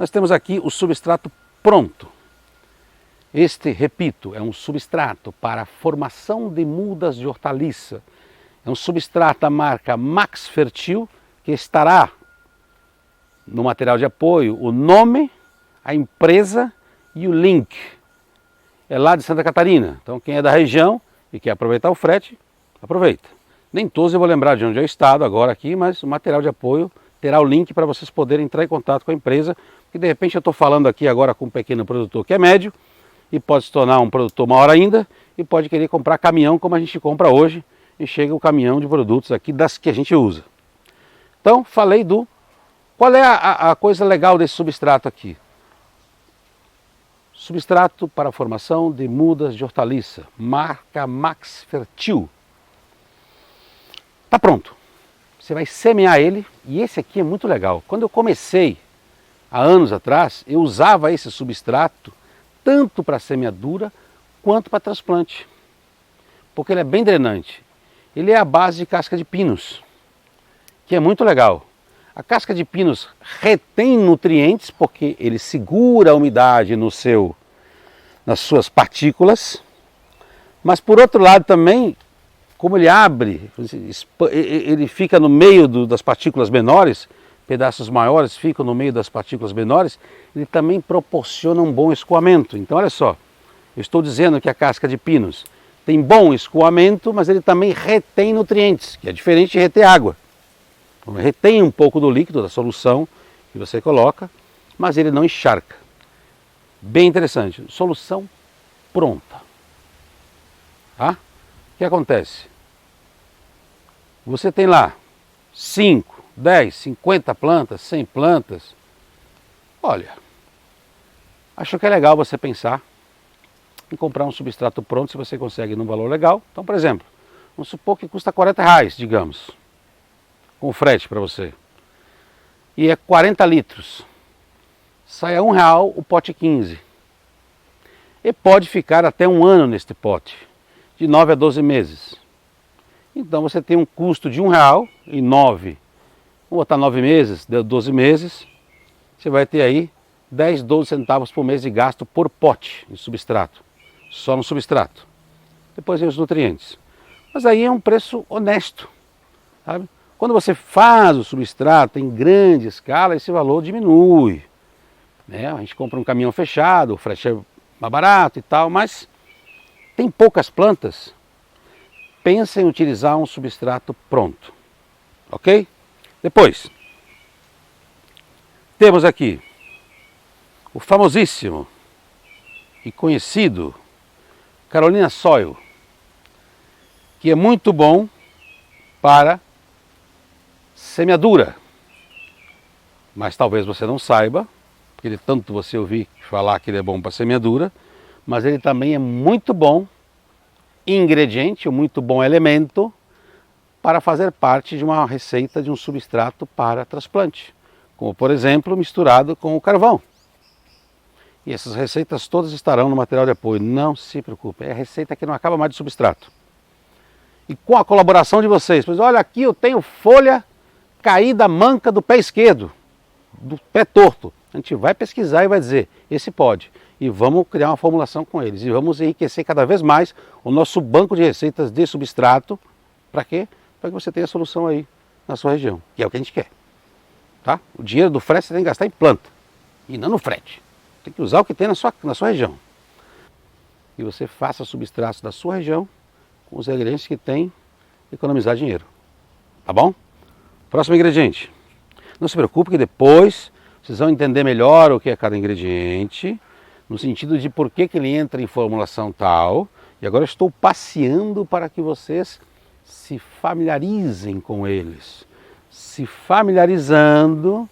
Nós temos aqui o substrato pronto. Este, repito, é um substrato para a formação de mudas de hortaliça. É um substrato da marca Max Fertil, que estará no material de apoio o nome, a empresa e o link. É lá de Santa Catarina, então quem é da região e quer aproveitar o frete, aproveita. Nem todos eu vou lembrar de onde é o estado agora aqui, mas o material de apoio terá o link para vocês poderem entrar em contato com a empresa, que de repente eu estou falando aqui agora com um pequeno produtor que é médio, e pode se tornar um produtor maior ainda, e pode querer comprar caminhão como a gente compra hoje, e chega o caminhão de produtos aqui das que a gente usa. Então, falei do... Qual é a coisa legal desse substrato aqui? Substrato para a formação de mudas de hortaliça, marca Max Fertil. Está pronto. Você vai semear ele, e esse aqui é muito legal. Quando eu comecei, há anos atrás, eu usava esse substrato tanto para semeadura quanto para transplante, porque ele é bem drenante. Ele é a base de casca de pinos, que é muito legal. A casca de pinos retém nutrientes porque ele segura a umidade nas suas partículas, mas por outro lado também, como ele abre, ele fica no meio das partículas menores, pedaços maiores ficam no meio das partículas menores, ele também proporciona um bom escoamento. Então olha só, eu estou dizendo que a casca de pinos tem bom escoamento, mas ele também retém nutrientes, que é diferente de reter água. Então, retém um pouco do líquido, da solução que você coloca, mas ele não encharca. Bem interessante, solução pronta. Tá? O que acontece? Você tem lá 5, 10, 50 plantas, 100 plantas. Olha, acho que é legal você pensar em comprar um substrato pronto se você consegue num valor legal. Então, por exemplo, vamos supor que custa R$40, digamos, com frete para você. E é 40 litros. Sai a R$1 o pote 15. E pode ficar até um ano neste pote, de 9 a 12 meses. Então você tem um custo de R$1 e 9. Vamos botar 9 meses, deu 12 meses. Você vai ter aí 10, 12 centavos por mês de gasto por pote de substrato. Só no substrato. Depois vem os nutrientes. Mas aí é um preço honesto, sabe? Quando você faz o substrato em grande escala, esse valor diminui, né? A gente compra um caminhão fechado, o frete é mais barato e tal, mas tem poucas plantas. Pensa em utilizar um substrato pronto, ok? Depois, temos aqui o famosíssimo e conhecido Carolina Soil, que é muito bom para semeadura, mas talvez você não saiba, porque de tanto você ouvir falar que ele é bom para semeadura, mas ele também é muito bom ingrediente, um muito bom elemento para fazer parte de uma receita de um substrato para transplante, como por exemplo misturado com o carvão. E essas receitas todas estarão no material de apoio, não se preocupe, é a receita que não acaba mais de substrato. E com a colaboração de vocês, pois olha aqui eu tenho folha caída manca do pé esquerdo, do pé torto. A gente vai pesquisar e vai dizer, esse pode. E vamos criar uma formulação com eles. E vamos enriquecer cada vez mais o nosso banco de receitas de substrato. Para quê? Para que você tenha a solução aí na sua região, que é o que a gente quer. Tá? O dinheiro do frete você tem que gastar em planta, e não no frete. Tem que usar o que tem na sua região. E você faça substratos da sua região com os ingredientes que tem, economizar dinheiro. Tá bom? Próximo ingrediente. Não se preocupe que depois vocês vão entender melhor o que é cada ingrediente, no sentido de por que ele entra em formulação tal. E agora eu estou passeando para que vocês se familiarizem com eles. Se familiarizando,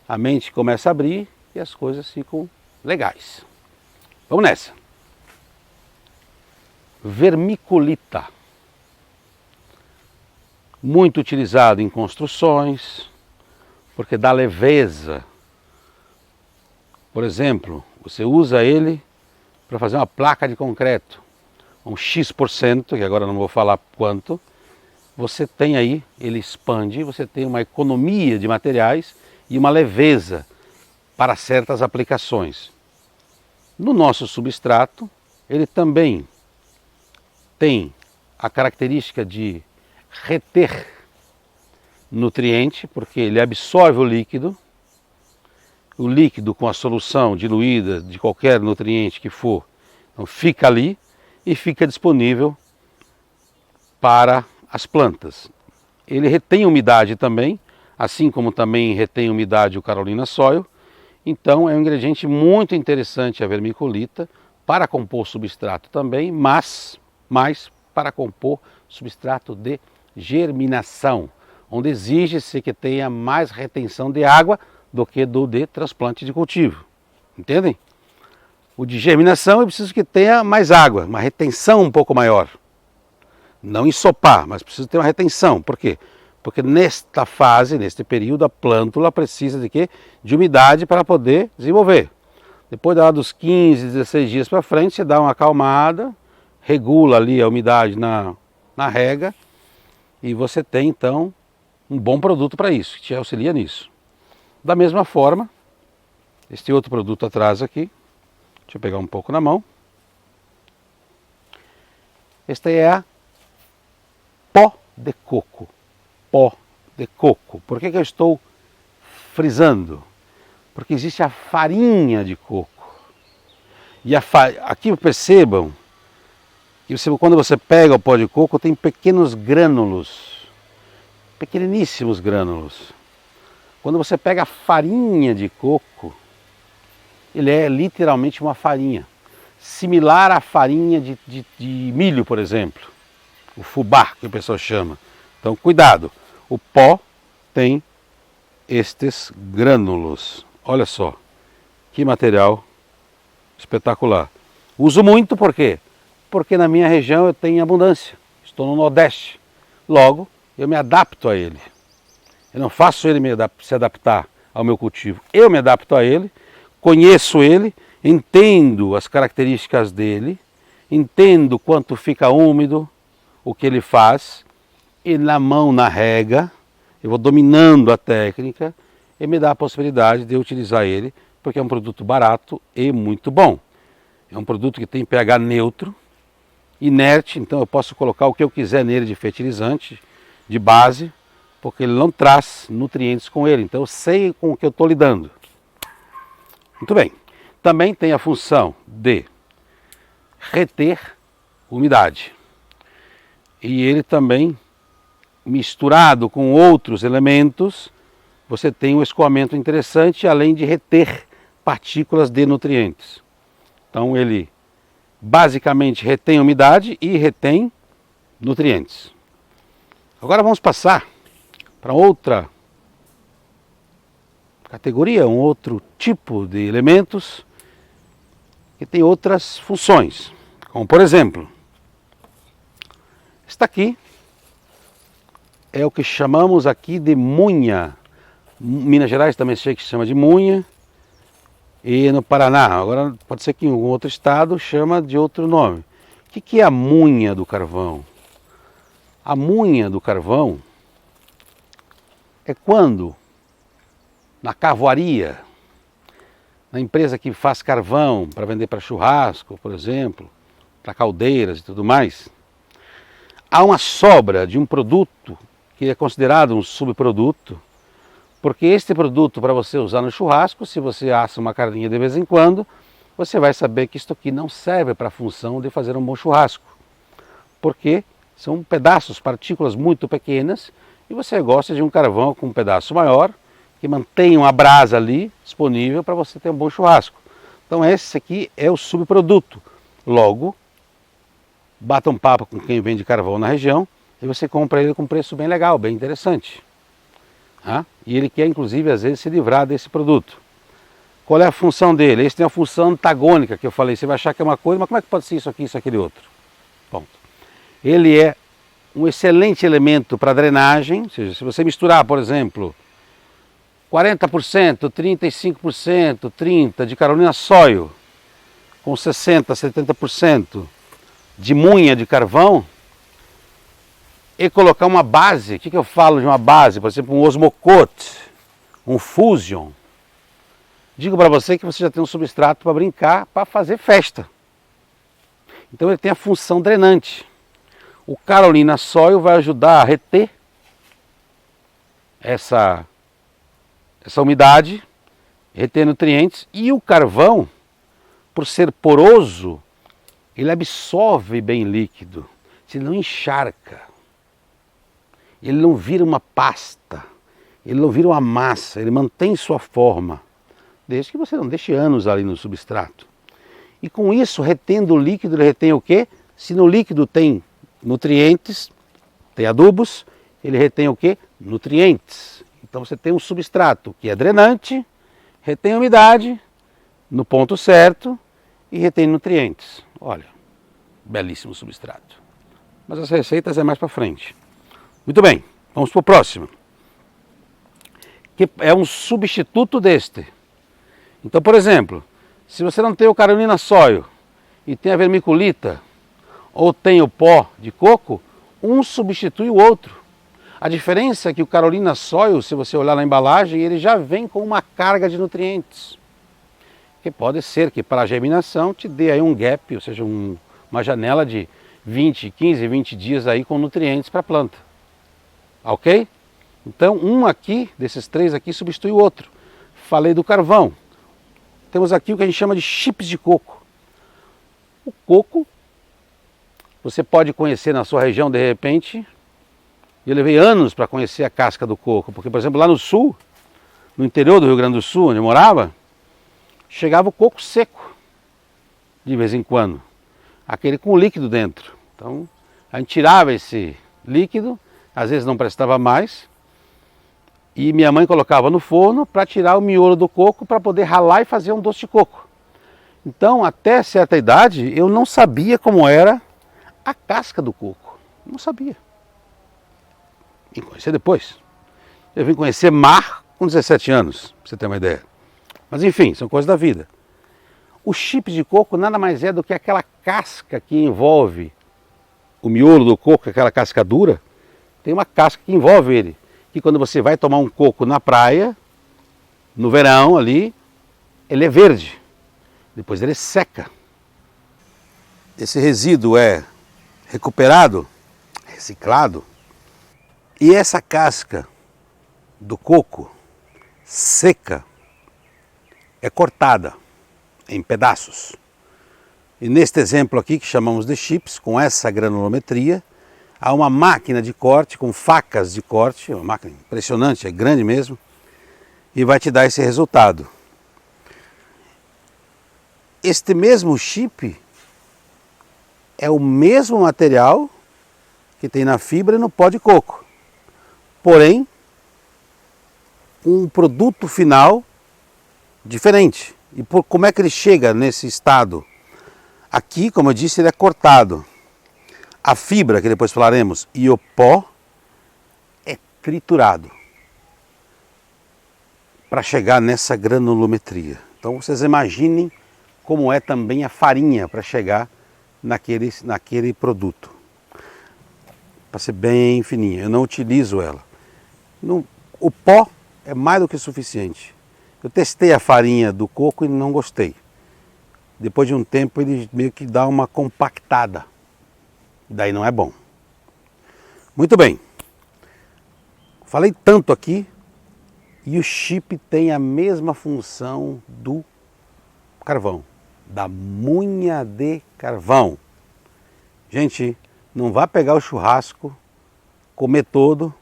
a mente começa a abrir e as coisas ficam legais. Vamos nessa. Vermiculita. Muito utilizado em construções, porque dá leveza. Por exemplo, você usa ele para fazer uma placa de concreto, um X%, que agora não vou falar quanto, você tem aí, ele expande, você tem uma economia de materiais e uma leveza para certas aplicações. No nosso substrato, ele também tem a característica de reter nutriente, porque ele absorve o líquido com a solução diluída de qualquer nutriente que for, então fica ali e fica disponível para as plantas. Ele retém umidade também, assim como também retém umidade o Carolina Soil. Então é um ingrediente muito interessante a vermiculita para compor substrato também, mas mais para compor substrato de germinação, onde exige-se que tenha mais retenção de água do que do de transplante de cultivo. Entendem? O de germinação eu preciso que tenha mais água, uma retenção um pouco maior. Não ensopar, mas precisa ter uma retenção. Por quê? Porque nesta fase, neste período, a plântula precisa de quê? De umidade para poder desenvolver. Depois dos 15, 16 dias para frente, você dá uma acalmada, regula ali a umidade na rega e você tem então um bom produto para isso, que te auxilia nisso. Da mesma forma, este outro produto atrás aqui, deixa eu pegar um pouco na mão. Esta é a pó de coco. Pó de coco. Por que eu estou frisando? Porque existe a farinha de coco. E aqui percebam que quando você pega o pó de coco tem pequenos grânulos, pequeniníssimos grânulos. Quando você pega a farinha de coco, ele é literalmente uma farinha, similar à farinha de milho, por exemplo, o fubá, que o pessoal chama. Então, cuidado, o pó tem estes grânulos. Olha só, que material espetacular. Uso muito, por quê? Porque na minha região eu tenho abundância, estou no Nordeste, logo eu me adapto a ele. Eu não faço ele se adaptar ao meu cultivo, eu me adapto a ele, conheço ele, entendo as características dele, entendo quanto fica úmido, o que ele faz, e na mão, na rega, eu vou dominando a técnica e me dá a possibilidade de eu utilizar ele, porque é um produto barato e muito bom. É um produto que tem pH neutro, inerte, então eu posso colocar o que eu quiser nele de fertilizante, de base, porque ele não traz nutrientes com ele, então eu sei com o que eu estou lidando. Muito bem. Também tem a função de reter umidade. E ele também, misturado com outros elementos, você tem um escoamento interessante, além de reter partículas de nutrientes. Então ele basicamente retém umidade e retém nutrientes. Agora vamos passar para outra categoria, um outro tipo de elementos que tem outras funções. Como por exemplo, esta aqui é o que chamamos aqui de munha. Minas Gerais também se chama de munha. E no Paraná, agora pode ser que em algum outro estado chama de outro nome. O que é a munha do carvão? A munha do carvão é quando, na carvoaria, na empresa que faz carvão para vender para churrasco, por exemplo, para caldeiras e tudo mais, há uma sobra de um produto que é considerado um subproduto, porque este produto para você usar no churrasco, se você assa uma carninha de vez em quando, você vai saber que isto aqui não serve para a função de fazer um bom churrasco, porque são pedaços, partículas muito pequenas, e você gosta de um carvão com um pedaço maior, que mantenha uma brasa ali disponível para você ter um bom churrasco. Então esse aqui é o subproduto. Logo, bata um papo com quem vende carvão na região e você compra ele com preço bem legal, bem interessante. E ele quer inclusive às vezes se livrar desse produto. Qual é a função dele? Esse tem a função antagônica que eu falei, você vai achar que é uma coisa, mas como é que pode ser isso aqui, isso, aquele outro? Ponto. Ele é um excelente elemento para drenagem, ou seja, se você misturar, por exemplo, 40%, 35%, 30% de Carolina Soil com 60%, 70% de munha de carvão e colocar uma base, o que eu falo de uma base? Por exemplo, um Osmocote, um Fusion, Digo para você que você já tem um substrato para brincar, para fazer festa. Então ele tem a função drenante. O Carolina Soil vai ajudar a reter essa umidade, reter nutrientes, e o carvão, por ser poroso, ele absorve bem líquido, ele não encharca, ele não vira uma pasta, ele não vira uma massa, ele mantém sua forma, desde que você não deixe anos ali no substrato. E com isso, retendo o líquido, ele retém o quê? Se no líquido tem nutrientes, tem adubos, ele retém o quê? Nutrientes. Então você tem um substrato que é drenante, retém umidade no ponto certo e retém nutrientes. Olha, belíssimo substrato. Mas as receitas é mais para frente. Muito bem, vamos para o próximo. Que é um substituto deste. Então, por exemplo, se você não tem o Carolina Soil e tem a vermiculita ou tem o pó de coco, um substitui o outro. A diferença é que o Carolina Soil, se você olhar na embalagem, ele já vem com uma carga de nutrientes. Que pode ser que para a germinação te dê aí um gap, ou seja, uma janela de 15, 20 dias aí com nutrientes para a planta. Ok? Então, um aqui, desses três aqui, substitui o outro. Falei do carvão. Temos aqui o que a gente chama de chips de coco. O coco, você pode conhecer na sua região de repente. Eu levei anos para conhecer a casca do coco, porque, por exemplo, lá no sul, no interior do Rio Grande do Sul, onde eu morava, chegava o coco seco, de vez em quando, aquele com líquido dentro. Então, a gente tirava esse líquido, às vezes não prestava mais, e minha mãe colocava no forno para tirar o miolo do coco para poder ralar e fazer um doce de coco. Então, até certa idade, eu não sabia como era a casca do coco. Não sabia. Vim conhecer depois. Eu vim conhecer mar com 17 anos, para você ter uma ideia. Mas enfim, são coisas da vida. O chip de coco nada mais é do que aquela casca que envolve o miolo do coco, aquela casca dura. Tem uma casca que envolve ele. Que quando você vai tomar um coco na praia, no verão ali, ele é verde. Depois ele seca. Esse resíduo é recuperado, reciclado. E essa casca do coco seca é cortada em pedaços. E neste exemplo aqui, que chamamos de chips, com essa granulometria, há uma máquina de corte com facas de corte, uma máquina impressionante, é grande mesmo, e vai te dar esse resultado. Este mesmo chip é o mesmo material que tem na fibra e no pó de coco. Porém, um produto final diferente. E como é que ele chega nesse estado? Aqui, como eu disse, ele é cortado. A fibra, que depois falaremos, e o pó é triturado para chegar nessa granulometria. Então vocês imaginem como é também a farinha para chegar naquele produto. Para ser bem fininha, eu não utilizo ela. O pó é mais do que suficiente. Eu testei a farinha do coco e não gostei. Depois de um tempo ele meio que dá uma compactada. Daí não é bom. Muito bem. Falei tanto aqui e o chip tem a mesma função do carvão, da munha de carvão. Gente, não vá pegar o churrasco, comer todo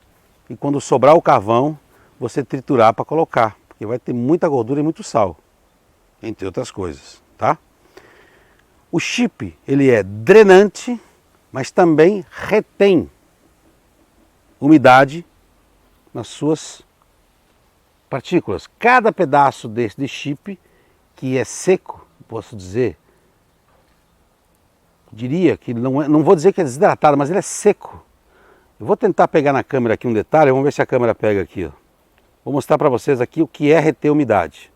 e quando sobrar o carvão, você triturar para colocar, porque vai ter muita gordura e muito sal, entre outras coisas, tá? O chip, ele é drenante, mas também retém umidade nas suas partículas. Cada pedaço desse chip que é seco, posso dizer, diria que não vou dizer que é desidratado, mas ele é seco. Eu vou tentar pegar na câmera aqui um detalhe, vamos ver se a câmera pega aqui, ó. Vou mostrar para vocês aqui o que é reter umidade.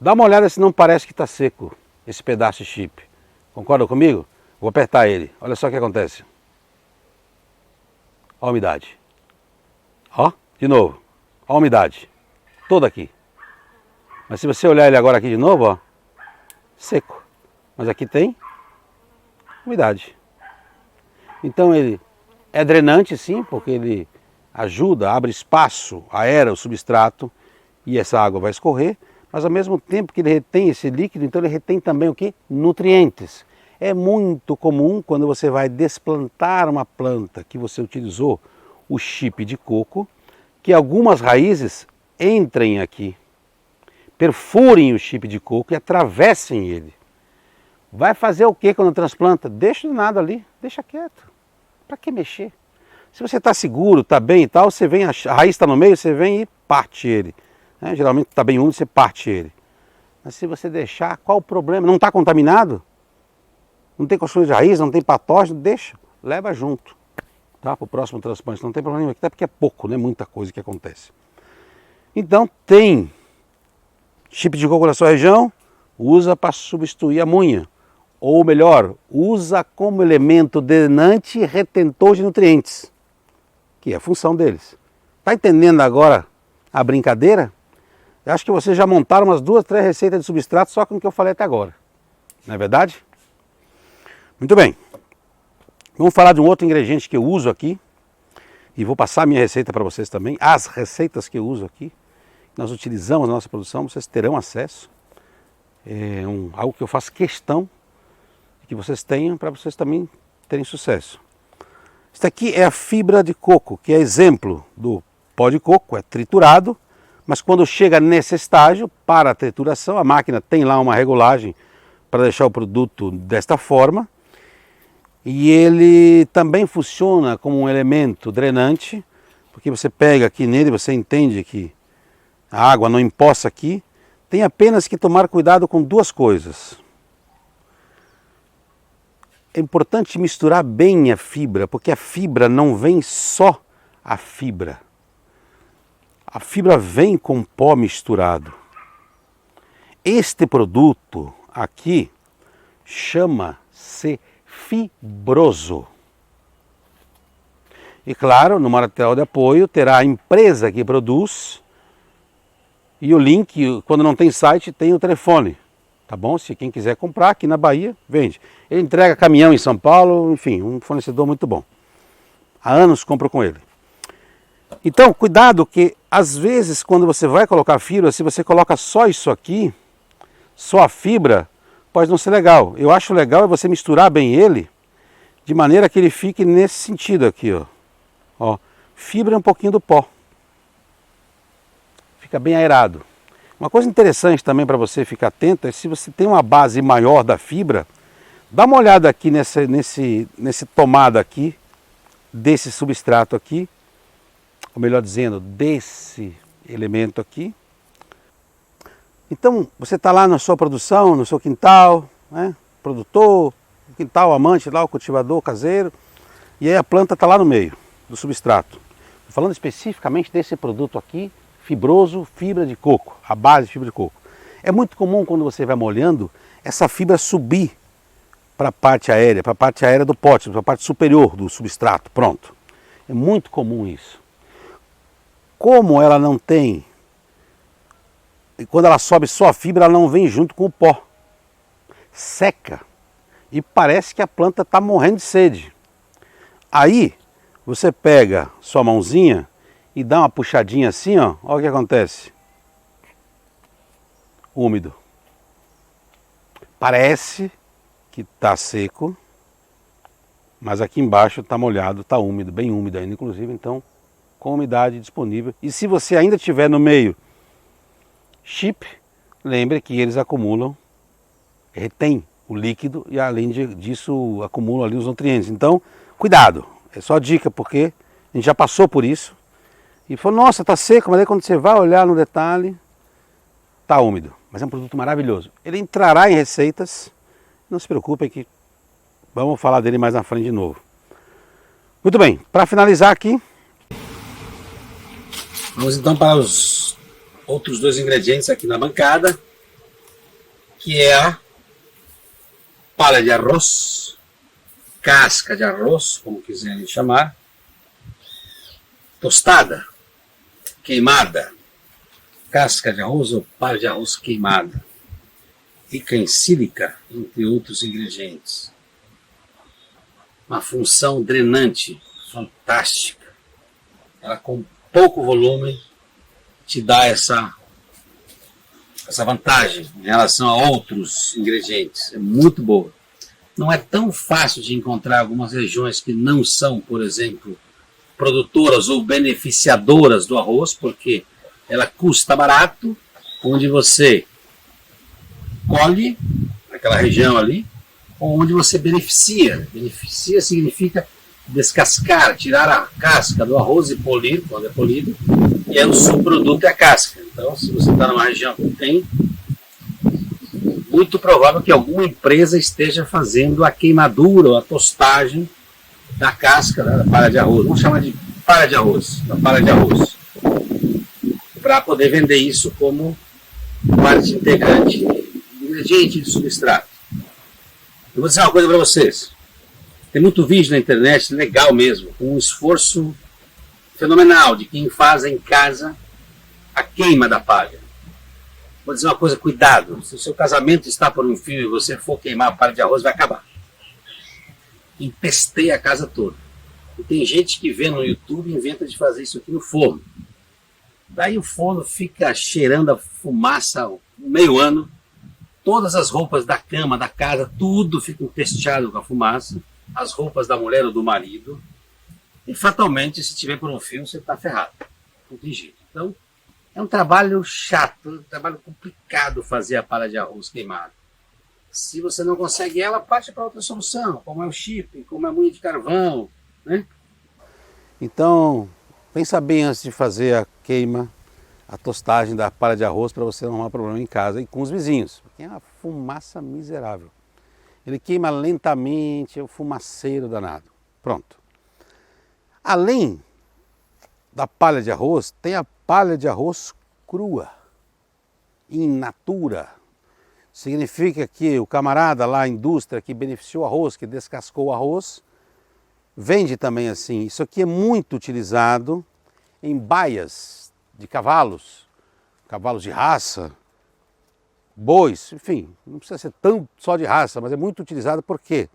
Dá uma olhada se não parece que está seco esse pedaço de chip. Concorda comigo? Vou apertar ele. Olha só o que acontece. Olha a umidade. Ó, de novo. Olha a umidade. todo aqui. Mas se você olhar ele agora aqui de novo, ó, seco. Mas aqui tem umidade. Então ele é drenante sim, porque ele ajuda, abre espaço, aera o substrato e essa água vai escorrer, mas ao mesmo tempo que ele retém esse líquido, então ele retém também o que? Nutrientes. É muito comum quando você vai desplantar uma planta que você utilizou o chip de coco, que algumas raízes entrem aqui, perfurem o chip de coco e atravessem ele. Vai fazer o que quando transplanta? Deixa do nada ali, deixa quieto. Para que mexer? Se você está seguro, está bem e tal, você vem, a raiz está no meio, você vem e parte ele. Né? Geralmente está bem úmido, você parte ele. Mas se você deixar, qual o problema? Não está contaminado? Não tem construção de raiz, não tem patógeno? Deixa, leva junto. Tá? Para o próximo transplante, não tem problema, até porque é pouco, não é muita coisa que acontece. Então tem chip de coco na sua região, usa para substituir a munha. Ou melhor, usa como elemento drenante e retentor de nutrientes, que é a função deles. Está entendendo agora a brincadeira? Eu acho que vocês já montaram umas 2, 3 receitas de substrato só com o que eu falei até agora. Não é verdade? Muito bem. Vamos falar de um outro ingrediente que eu uso aqui. E vou passar a minha receita para vocês também. As receitas que eu uso aqui, nós utilizamos na nossa produção, vocês terão acesso. É algo que eu faço questão de que vocês tenham para vocês também terem sucesso. Isso aqui é a fibra de coco, que é exemplo do pó de coco, é triturado, mas quando chega nesse estágio, para a trituração, a máquina tem lá uma regulagem para deixar o produto desta forma, e ele também funciona como um elemento drenante, porque você pega aqui nele, você entende que a água não empoça aqui, tem apenas que tomar cuidado com 2 coisas. É importante misturar bem a fibra, porque a fibra não vem só a fibra. A fibra vem com pó misturado. Este produto aqui chama-se fibroso. E claro, no material de apoio terá a empresa que produz e o link, quando não tem site, tem o telefone. Tá bom? Se quem quiser comprar aqui na Bahia, vende. Ele entrega caminhão em São Paulo, enfim, um fornecedor muito bom. Há anos compro com ele. Então, cuidado que às vezes quando você vai colocar fibra, se você coloca só isso aqui, só a fibra, pode não ser legal. Eu acho legal é você misturar bem ele, de maneira que ele fique nesse sentido aqui, ó. Ó, fibra e um pouquinho do pó. Fica bem aerado. Uma coisa interessante também para você ficar atento é se você tem uma base maior da fibra, dá uma olhada aqui nesse tomada aqui, desse substrato aqui, ou melhor dizendo, desse elemento aqui. Então, você está lá na sua produção, no seu quintal, né? Produtor, quintal amante lá, o cultivador caseiro, e aí a planta está lá no meio do substrato. Estou falando especificamente desse produto aqui, fibroso, fibra de coco, a base de fibra de coco. É muito comum quando você vai molhando, essa fibra subir para a parte aérea do pote, para a parte superior do substrato, pronto. É muito comum isso. Como ela não tem, e quando ela sobe só a fibra, ela não vem junto com o pó. Seca. E parece que a planta está morrendo de sede. Aí, você pega sua mãozinha e dá uma puxadinha assim, ó, olha o que acontece. Úmido. Parece que está seco, mas aqui embaixo está molhado, está úmido, bem úmido ainda, inclusive, então, com umidade disponível. E se você ainda tiver no meio chip, lembre que eles acumulam, retém o líquido e além disso acumulam ali os nutrientes. Então, cuidado, é só dica porque a gente já passou por isso. E falou, nossa, tá seco, mas aí quando você vai olhar no detalhe, tá úmido. Mas é um produto maravilhoso. Ele entrará em receitas, não se preocupem que vamos falar dele mais na frente de novo. Muito bem, para finalizar aqui, vamos então para os outros 2 ingredientes aqui na bancada, que é a palha de arroz, casca de arroz, como quiserem chamar, tostada, queimada, casca de arroz ou palha de arroz queimada, rica em sílica, entre outros ingredientes. Uma função drenante fantástica. Ela com pouco volume te dá essa vantagem em relação a outros ingredientes. É muito boa. Não é tão fácil de encontrar algumas regiões que não são, por exemplo, produtoras ou beneficiadoras do arroz, porque ela custa barato, onde você colhe aquela região ali, ou onde você beneficia. Beneficia significa descascar, tirar a casca do arroz e polir, quando é polido, e aí o subproduto é a casca. Então, se você está numa região que tem, muito provável que alguma empresa esteja fazendo a queimadura ou a tostagem da casca da palha de arroz. Vamos chamar de palha de arroz, da palha de arroz, para poder vender isso como parte integrante, ingrediente de substrato. Eu vou dizer uma coisa para vocês. Tem muito vídeo na internet, legal mesmo, com um esforço fenomenal de quem faz em casa a queima da palha. Vou dizer uma coisa, cuidado. Se o seu casamento está por um fio e você for queimar a palha de arroz, vai acabar. Empesteia a casa toda. E tem gente que vê no YouTube e inventa de fazer isso aqui no forno. Daí o forno fica cheirando a fumaça meio ano. Todas as roupas da cama, da casa, tudo fica empesteado com a fumaça. As roupas da mulher ou do marido. E fatalmente, se tiver por um fio, você está ferrado. Não tem jeito. Então, é um trabalho chato, um trabalho complicado fazer a palha de arroz queimada. Se você não consegue ela, parte para outra solução, como é o chip, como é a moinha de carvão, né? Então, pensa bem antes de fazer a queima, a tostagem da palha de arroz para você não arrumar problema em casa e com os vizinhos, porque é uma fumaça miserável. Ele queima lentamente, é um fumaceiro danado. Pronto. Além da palha de arroz, tem a palha de arroz crua, in natura. Significa que o camarada lá, a indústria que beneficiou o arroz, que descascou o arroz, vende também assim. Isso aqui é muito utilizado em baias de cavalos, cavalos de raça, bois, enfim, não precisa ser tão só de raça, mas é muito utilizado porque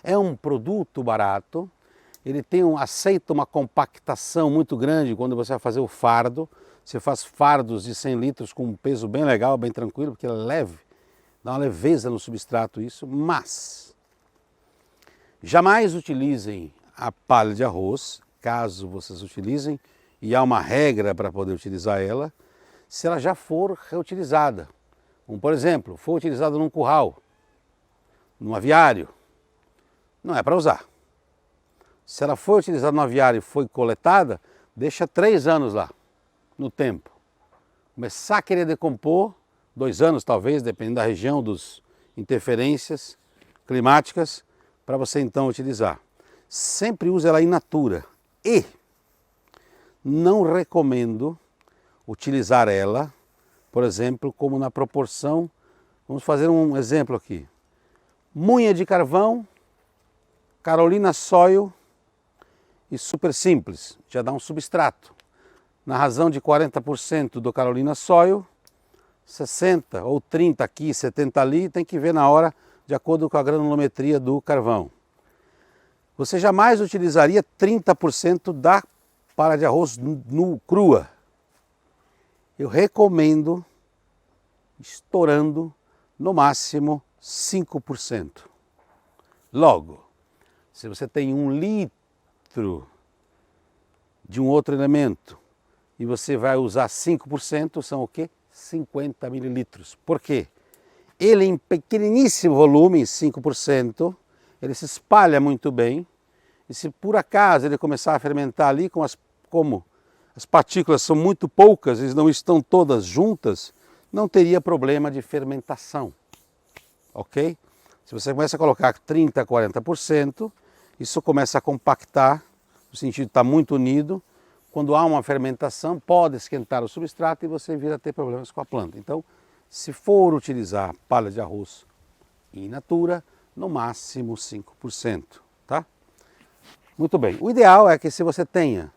é um produto barato, ele aceita uma compactação muito grande quando você vai fazer o fardo. Você faz fardos de 100 litros com um peso bem legal, bem tranquilo, porque ele é leve, dá uma leveza no substrato isso, mas jamais utilizem a palha de arroz, caso vocês utilizem, e há uma regra para poder utilizar ela, se ela já for reutilizada. Como, por exemplo, for utilizada num curral, num aviário, não é para usar. Se ela foi utilizada no aviário e foi coletada, deixa 3 anos lá, no tempo. Começar a querer decompor, 2 anos talvez, dependendo da região, das interferências climáticas, para você então utilizar. Sempre use ela in natura. E não recomendo utilizar ela, por exemplo, como na proporção, vamos fazer um exemplo aqui. Moinha de carvão, Carolina Soil e super simples, já dá um substrato. Na razão de 40% do Carolina Soil, 60 ou 30 aqui, 70 ali, tem que ver na hora, de acordo com a granulometria do carvão. Você jamais utilizaria 30% da palha de arroz crua. Eu recomendo, estourando, no máximo 5%. Logo, se você tem 1 litro de um outro elemento e você vai usar 5%, são o quê? 50 mililitros. Por quê? Ele em pequeniníssimo volume, 5%, ele se espalha muito bem, e se por acaso ele começar a fermentar ali, como as partículas são muito poucas e não estão todas juntas, não teria problema de fermentação, ok? Se você começa a colocar 30%, 40%, isso começa a compactar, no sentido de estar muito unido. Quando há uma fermentação, pode esquentar o substrato e você vir a ter problemas com a planta. Então, se for utilizar palha de arroz in natura, no máximo 5%, tá? Muito bem. O ideal é que se você tenha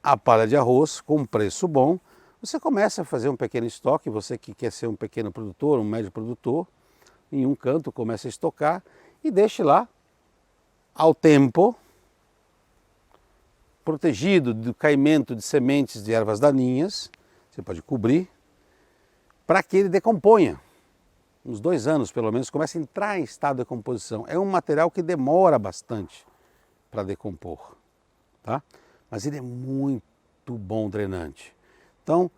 a palha de arroz com um preço bom, Você começa a fazer um pequeno estoque, você que quer ser um pequeno produtor, um médio produtor, em um canto começa a estocar e deixe lá ao tempo, protegido do caimento de sementes de ervas daninhas, você pode cobrir, para que ele decomponha. Uns 2 anos pelo menos, começa a entrar em estado de decomposição. É um material que demora bastante para decompor, tá? Mas ele é muito bom drenante. Então,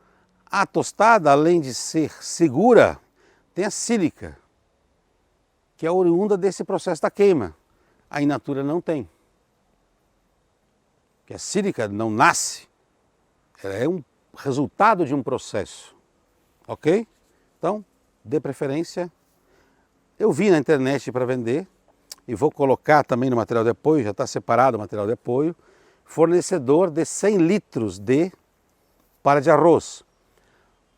a tostada, além de ser segura, tem a sílica, que é oriunda desse processo da queima. A in natura não tem. Porque a sílica não nasce, ela é um resultado de um processo, ok? Então, dê preferência. Eu vi na internet para vender, e vou colocar também no material de apoio, já está separado o material de apoio, fornecedor de 100 litros de palha de arroz.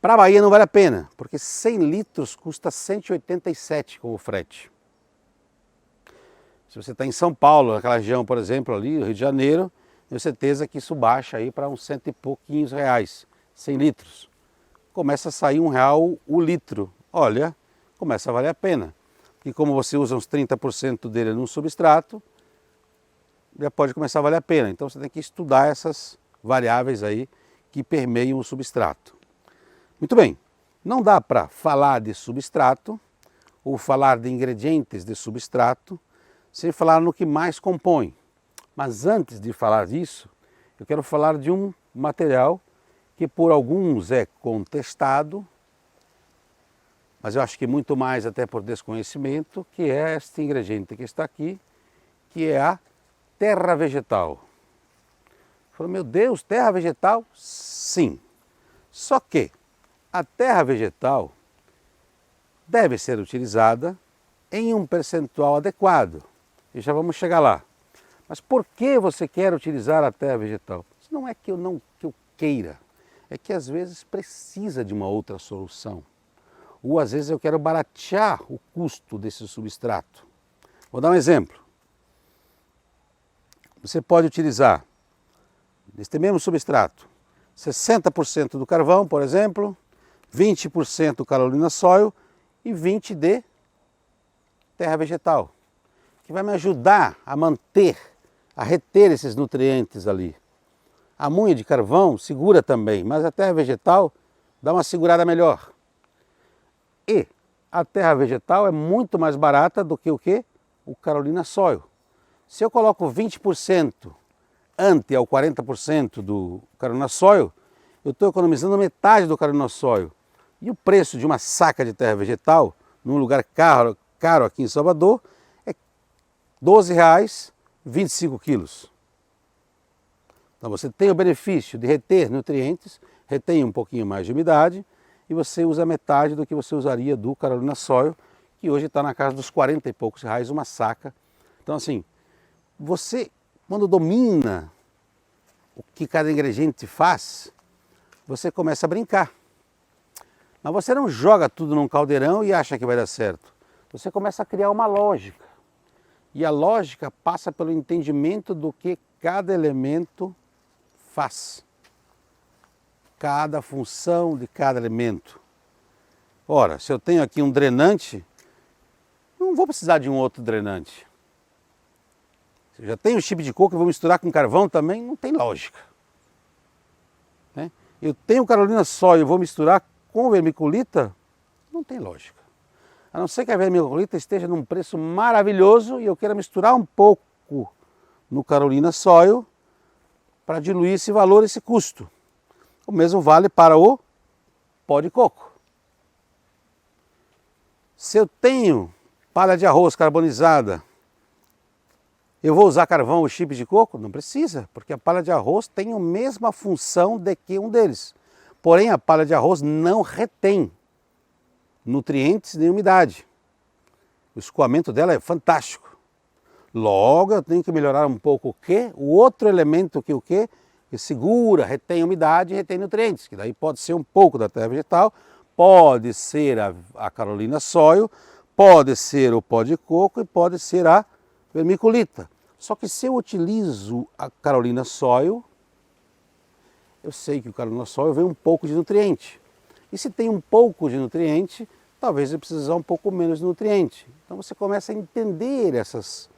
Para a Bahia não vale a pena, porque 100 litros custa 187 com o frete. Se você está em São Paulo, naquela região, por exemplo, ali, no Rio de Janeiro, tenho certeza que isso baixa aí para uns 100 e pouquinhos reais, 100 litros. Começa a sair R$1 o litro. Olha, começa a valer a pena. E como você usa uns 30% dele num substrato, já pode começar a valer a pena. Então você tem que estudar essas variáveis aí que permeiam o substrato. Muito bem, não dá para falar de substrato ou falar de ingredientes de substrato sem falar no que mais compõe. Mas antes de falar disso, eu quero falar de um material que por alguns é contestado, mas eu acho que muito mais até por desconhecimento, que é este ingrediente que está aqui, que é a terra vegetal. Falou, meu Deus, terra vegetal? Sim. Só que a terra vegetal deve ser utilizada em um percentual adequado. E já vamos chegar lá. Mas por que você quer utilizar a terra vegetal? Isso não é que eu queira, é que às vezes precisa de uma outra solução. Ou às vezes eu quero baratear o custo desse substrato. Vou dar um exemplo. Você pode utilizar, neste mesmo substrato, 60% do carvão, por exemplo, 20% Carolina Soil e 20% de terra vegetal, que vai me ajudar a manter, a reter esses nutrientes ali. A munha de carvão segura também, mas a terra vegetal dá uma segurada melhor. E a terra vegetal é muito mais barata do que o quê? O Carolina Soil. Se eu coloco 20% ante ao 40% do Carolina Soil, eu estou economizando metade do Carolina Soil. E o preço de uma saca de terra vegetal, num lugar caro aqui em Salvador, é R$ 12,00, 25 quilos. Então você tem o benefício de reter nutrientes, retém um pouquinho mais de umidade, e você usa metade do que você usaria do Carolina Soil, que hoje está na casa dos 40 e poucos reais uma saca. Então assim, você quando domina o que cada ingrediente faz, você começa a brincar. Mas você não joga tudo num caldeirão e acha que vai dar certo. Você começa a criar uma lógica. E a lógica passa pelo entendimento do que cada elemento faz. Cada função de cada elemento. Ora, se eu tenho aqui um drenante, não vou precisar de um outro drenante. Se eu já tenho chip de coco e vou misturar com carvão também, não tem lógica. Né? Eu tenho Carolina Soil e vou misturar com vermiculita, não tem lógica. A não ser que a vermiculita esteja num preço maravilhoso e eu queira misturar um pouco no Carolina Soil para diluir esse valor, esse custo. O mesmo vale para o pó de coco. Se eu tenho palha de arroz carbonizada, eu vou usar carvão ou chip de coco? Não precisa, porque a palha de arroz tem a mesma função de que um deles. Porém, a palha de arroz não retém nutrientes nem umidade. O escoamento dela é fantástico. Logo, eu tenho que melhorar um pouco o quê? O outro elemento que o quê? Que segura, retém umidade e retém nutrientes, que daí pode ser um pouco da terra vegetal, pode ser a Carolina Soil, pode ser o pó de coco e pode ser a vermiculita. Só que se eu utilizo a Carolina Soil, eu sei que o carnosol vem um pouco de nutriente. E se tem um pouco de nutriente, talvez eu precise usar um pouco menos de nutriente. Então você começa a entender essas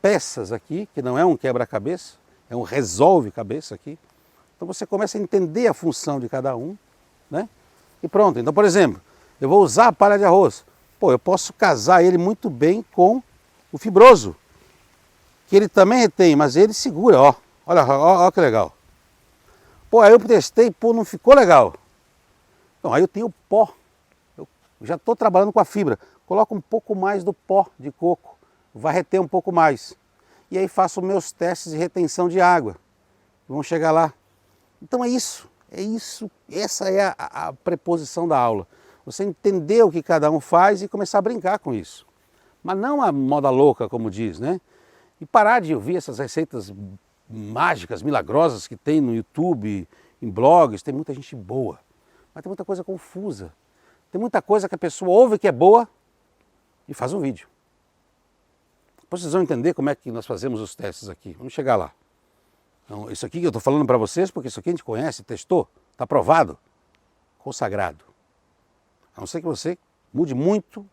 peças aqui, que não é um quebra-cabeça, é um resolve-cabeça aqui. Então você começa a entender a função de cada um, né? E pronto. Então, por exemplo, eu vou usar a palha de arroz. Pô, eu posso casar ele muito bem com o fibroso, que ele também retém, mas ele segura, ó. Olha, ó que legal. Pô, aí eu testei, pô, não ficou legal. Então, aí eu tenho o pó. Eu já estou trabalhando com a fibra. Coloco um pouco mais do pó de coco, vai reter um pouco mais. E aí faço meus testes de retenção de água. Vamos chegar lá. Então é isso, essa é a preposição da aula. Você entender o que cada um faz e começar a brincar com isso. Mas não a moda louca, como diz, né? E parar de ouvir essas receitas mágicas, milagrosas que tem no YouTube, em blogs. Tem muita gente boa, mas tem muita coisa confusa. Tem muita coisa que a pessoa ouve que é boa e faz um vídeo. Depois vocês vão entender como é que nós fazemos os testes aqui. Vamos chegar lá. Então, isso aqui que eu estou falando para vocês, porque isso aqui a gente conhece, testou, está provado, consagrado. A não ser que você mude muito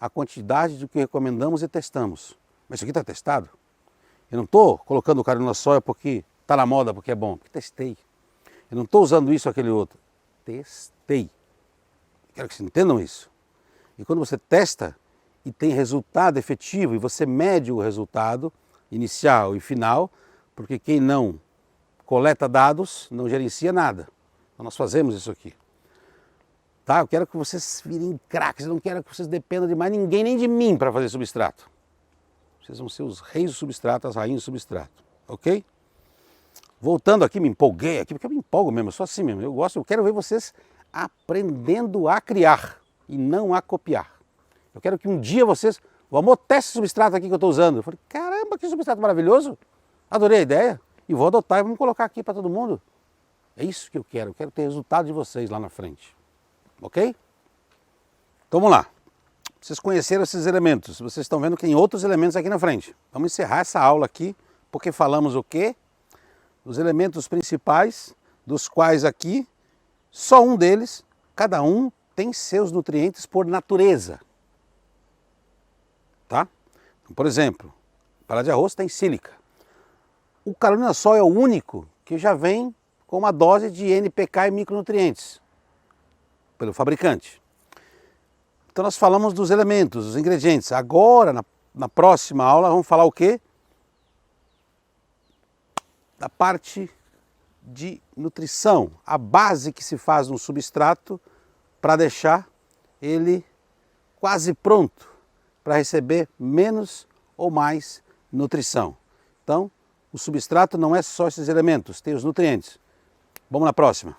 a quantidade do que recomendamos e testamos. Mas isso aqui está testado. Eu não estou colocando o carnosol porque está na moda, porque é bom. Porque testei. Eu não estou usando isso ou aquele outro. Testei. Quero que vocês entendam isso. E quando você testa e tem resultado efetivo, e você mede o resultado inicial e final, porque quem não coleta dados não gerencia nada. Então nós fazemos isso aqui. Tá? Eu quero que vocês virem craques, eu não quero que vocês dependam de mais ninguém, nem de mim para fazer substrato. Vocês vão ser os reis do substrato, as rainhas do substrato, ok? Voltando aqui, me empolguei aqui, porque eu me empolgo mesmo, eu sou assim mesmo. Eu quero ver vocês aprendendo a criar e não a copiar. Eu quero que um dia vocês, o amor, teste esse substrato aqui que eu estou usando. Eu falei, caramba, que substrato maravilhoso. Adorei a ideia e vou adotar e vamos colocar aqui para todo mundo. É isso que eu quero ter resultado de vocês lá na frente. Ok? Então vamos lá. Vocês conheceram esses elementos, vocês estão vendo que tem outros elementos aqui na frente. Vamos encerrar essa aula aqui, porque falamos o quê? Os elementos principais, dos quais aqui, só um deles, cada um tem seus nutrientes por natureza. Tá? Por exemplo, palha de arroz tem sílica. O carnosol é o único que já vem com uma dose de NPK e micronutrientes, pelo fabricante. Então nós falamos dos elementos, dos ingredientes. Agora, na próxima aula, vamos falar o quê? Da parte de nutrição, a base que se faz no substrato para deixar ele quase pronto para receber menos ou mais nutrição. Então, o substrato não é só esses elementos, tem os nutrientes. Vamos na próxima.